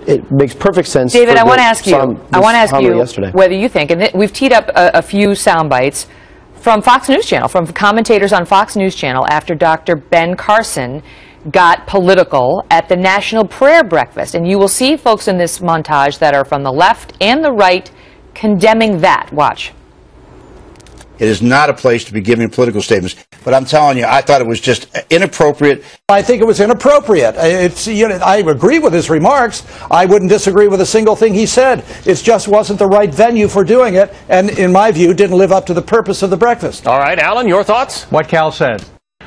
it makes perfect sense. David, I want to ask you. I want to ask you yesterday. whether you think, and we've teed up a few sound bites from Fox News Channel, from commentators on Fox News Channel after Dr. Ben Carson got political at the National Prayer Breakfast. And you will see folks in this montage that are from the left and the right condemning that. Watch. It is not a place to be giving political statements. But I'm telling you, I thought it was just inappropriate. I think it was inappropriate. I agree with his remarks. I wouldn't disagree with a single thing he said. It just wasn't the right venue for doing it, and in my view, didn't live up to the purpose of the breakfast. All right, Alan, your thoughts? What Cal said.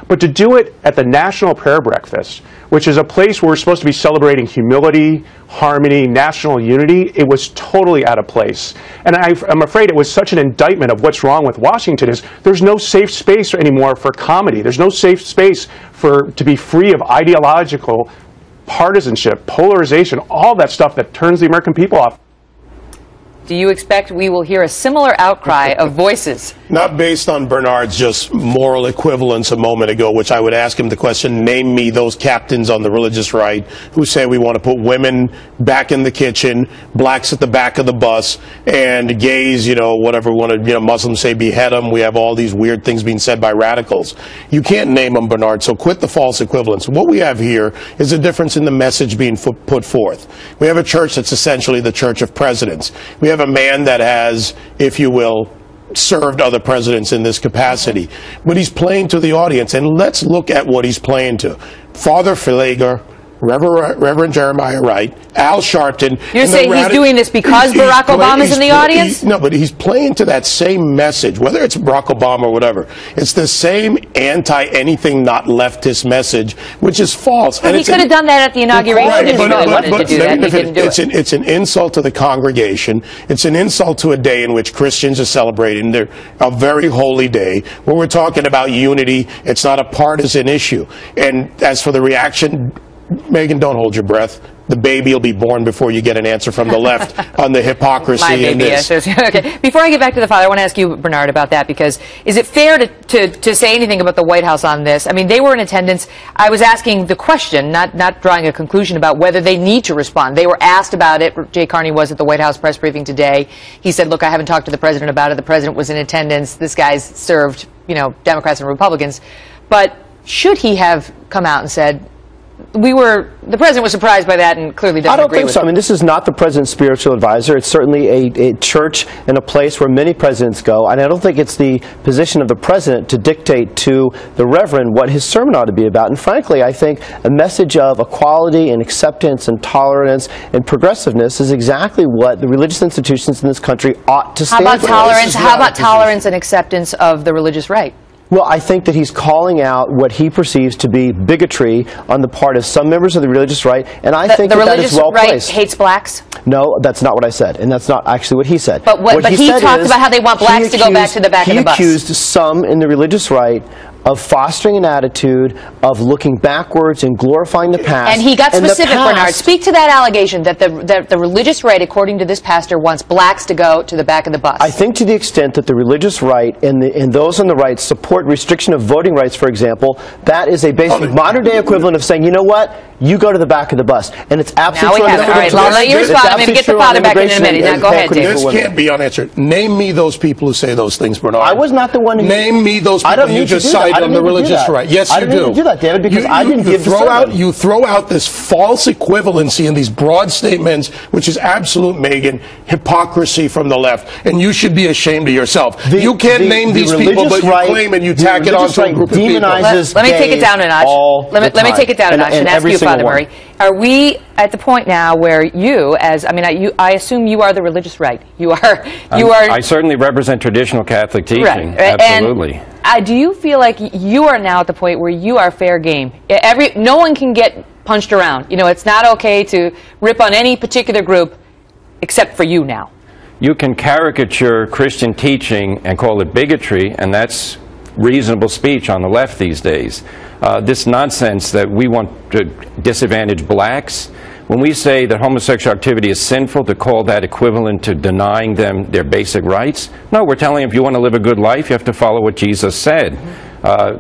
But to do it at the National Prayer Breakfast, which is a place where we're supposed to be celebrating humility, harmony, national unity, it was totally out of place. And I'm afraid it was such an indictment of what's wrong with Washington is there's no safe space anymore for comedy. There's no safe space to be free of ideological partisanship, polarization, all that stuff that turns the American people off. Do you expect we will hear a similar outcry of voices? Not based on Bernard's just moral equivalence a moment ago, which I would ask him the question, name me those captains on the religious right who say we want to put women back in the kitchen, blacks at the back of the bus, and gays, whatever we want to, Muslims say behead them. We have all these weird things being said by radicals. You can't name them, Bernard, so quit the false equivalence. What we have here is a difference in the message being put forth. We have a church that's essentially the church of presidents. We have a man that has, if you will, served other presidents in this capacity. But he's playing to the audience, and let's look at what he's playing to. Father Philager, Reverend Jeremiah Wright, Al Sharpton. You're saying he's doing this because Barack Obama's in the audience? No, but he's playing to that same message, whether it's Barack Obama or whatever. It's the same anti-anything not leftist message, which is false. Well, and he could have done that at the inauguration if he really wanted to do that. He didn't do it. It's an insult to the congregation. It's an insult to a day in which Christians are celebrating a very holy day where we're talking about unity. It's not a partisan issue. And as for the reaction, Megyn, don't hold your breath. The baby will be born before you get an answer from the left on the hypocrisy in this. Okay. Before I get back to the father, I want to ask you, Bernard, about that, because is it fair to say anything about the White House on this? I mean, they were in attendance. I was asking the question, not drawing a conclusion about whether they need to respond. They were asked about it. Jay Carney was at the White House press briefing today. He said, look, I haven't talked to the president about it. The president was in attendance. This guy's served, Democrats and Republicans. But should he have come out and said, the president was surprised by that and clearly doesn't agree with it? I don't think so. I mean, this is not the president's spiritual advisor. It's certainly a church and a place where many presidents go. And I don't think it's the position of the president to dictate to the reverend what his sermon ought to be about. And frankly, I think a message of equality and acceptance and tolerance and progressiveness is exactly what the religious institutions in this country ought to stand for. How about tolerance and acceptance of the religious right? Well, I think that he's calling out what he perceives to be bigotry on the part of some members of the religious right, and I think that is well placed. The religious right hates blacks? No, that's not what I said, and that's not actually what he said. But he talked about how they want blacks to go back to the back of the bus. He accused some in the religious right of fostering an attitude of looking backwards and glorifying the past. And he got specific, Bernard. Speak to that allegation that the religious right, according to this pastor, wants blacks to go to the back of the bus. I think to the extent that the religious right and those on the right support restriction of voting rights, for example, that is a basic modern-day equivalent of saying, you know what, you go to the back of the bus. And it's absolutely true. Now we have it. All right, I'll let you respond. I'm going to get the father back in a minute. Now go ahead, David. This can't be unanswered. Name me those people who say those things, Bernard. I was not the one who... Name me those people you just cited on the religious right. Yes, you do. I didn't do that, David, because I didn't give the sermon. You throw out this false equivalency in these broad statements, which is absolute, Megyn, hypocrisy from the left. And you should be ashamed of yourself. You can't name these people, but you claim and you tack it on to a group of people. Let me take it down a notch. Let me take it down a notch and ask you, Father Murray. Are we at the point now where you, I assume you are the religious right. You are. I certainly represent traditional Catholic teaching. Right. Absolutely. And, do you feel like you are now at the point where you are fair game? No one can get punched around. It's not okay to rip on any particular group, except for you now. You can caricature Christian teaching and call it bigotry, and that's reasonable speech on the left these days. This nonsense that we want to disadvantage blacks, when we say that homosexual activity is sinful, to call that equivalent to denying them their basic rights? No, we're telling them if you want to live a good life, you have to follow what Jesus said.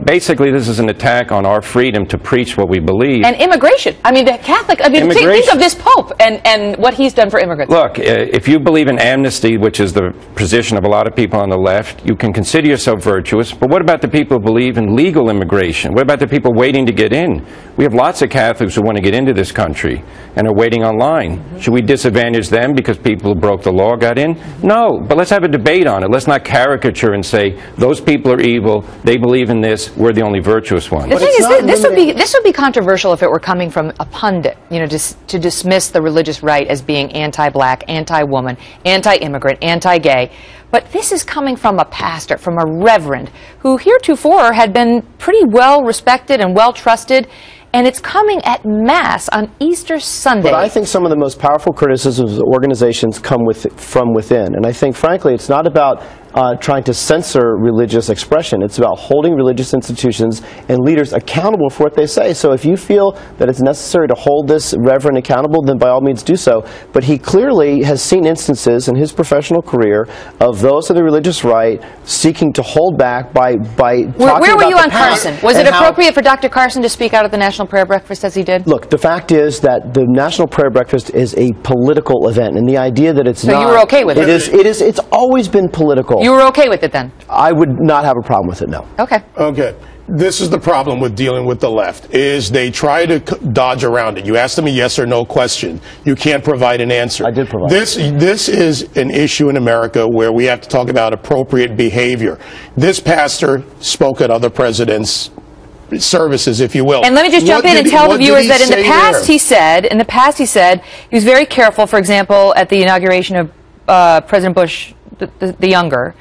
Basically, this is an attack on our freedom to preach what we believe. And immigration. I mean, the Catholic, I mean, think of this Pope and what he's done for immigrants. Look, if you believe in amnesty, which is the position of a lot of people on the left, you can consider yourself virtuous. But what about the people who believe in legal immigration? What about the people waiting to get in? We have lots of Catholics who want to get into this country and are waiting online. Should we disadvantage them because people who broke the law got in? No, but let's have a debate on it. Let's not caricature and say, those people are evil, they believe in this, we're the only virtuous ones. The thing is, this would be controversial if it were coming from a pundit, you know, to dismiss the religious right as being anti-black, anti-woman, anti-immigrant, anti-gay. But this is coming from a pastor, from a reverend, who heretofore had been pretty well respected and well trusted. And it's coming at Mass on Easter Sunday. But I think some of the most powerful criticisms of organizations come from within. And I think, frankly, it's not about trying to censor religious expression. It's about holding religious institutions and leaders accountable for what they say. So if you feel that it's necessary to hold this reverend accountable, then by all means do so. But he clearly has seen instances in his professional career of those of the religious right seeking to hold back by talking about Where were you on past. Carson? Was it appropriate for Dr. Carson to speak out at the National Prayer Breakfast as he did? Look, the fact is that the National Prayer Breakfast is a political event, and the idea that it's not... So you were okay with it? It's always been political. You were okay with it then? I would not have a problem with it, no. Okay. Okay. This is the problem with dealing with the left, is they try to dodge around it. You ask them a yes or no question. You can't provide an answer. I did provide. This is an issue in America where we have to talk about appropriate behavior. This pastor spoke at other presidents' services, if you will. And let me just jump in and tell the viewers that in the past he said he was very careful, for example, at the inauguration of President Bush the younger,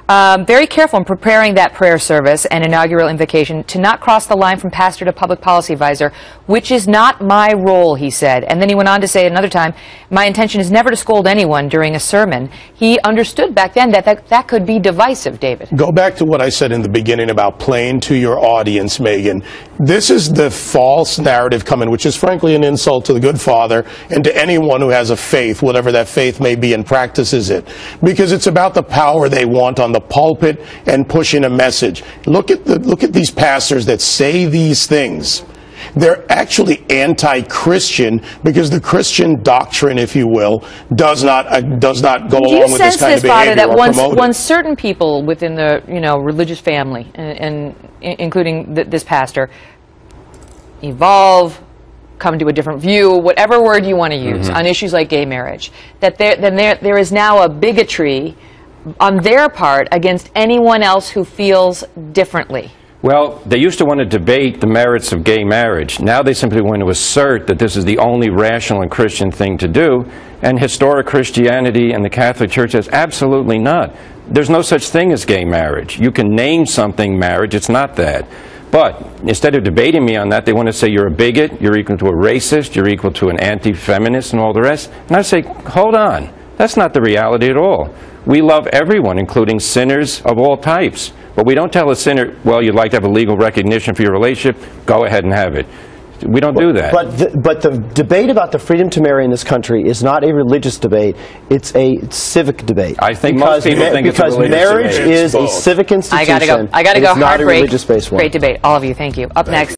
very careful in preparing that prayer service and inaugural invocation to not cross the line from pastor to public policy advisor, which is not my role, he said. And then he went on to say another time, my intention is never to scold anyone during a sermon. He understood back then that could be divisive, David. Go back to what I said in the beginning about playing to your audience, Megyn. This is the false narrative coming, which is frankly an insult to the good Father and to anyone who has a faith, whatever that faith may be, and practices it. Because it's about the power they want on the pulpit and pushing a message. Look at these pastors that say these things. They're actually anti-Christian because the Christian doctrine, if you will, does not go along with this kind of behavior. Father, that once certain people within the religious family, and including this pastor, evolve, come to a different view, whatever word you want to use, on issues like gay marriage, that there is now a bigotry on their part against anyone else who feels differently. Well, they used to want to debate the merits of gay marriage. Now they simply want to assert that this is the only rational and Christian thing to do, and historic Christianity and the Catholic Church says absolutely not. There's no such thing as gay marriage. You can name something marriage, it's not that. But instead of debating me on that, they want to say you're a bigot, you're equal to a racist, you're equal to an anti-feminist and all the rest. And I say, hold on, that's not the reality at all. We love everyone, including sinners of all types. But we don't tell a sinner, well, you'd like to have a legal recognition for your relationship, go ahead and have it. We don't do that. But the debate about the freedom to marry in this country is not a religious debate. It's a civic debate. I think most people think it's a religious debate. Because marriage is a civic institution. I gotta go. It is not a religious-based one. Great debate, all of you. Thank you. Up next.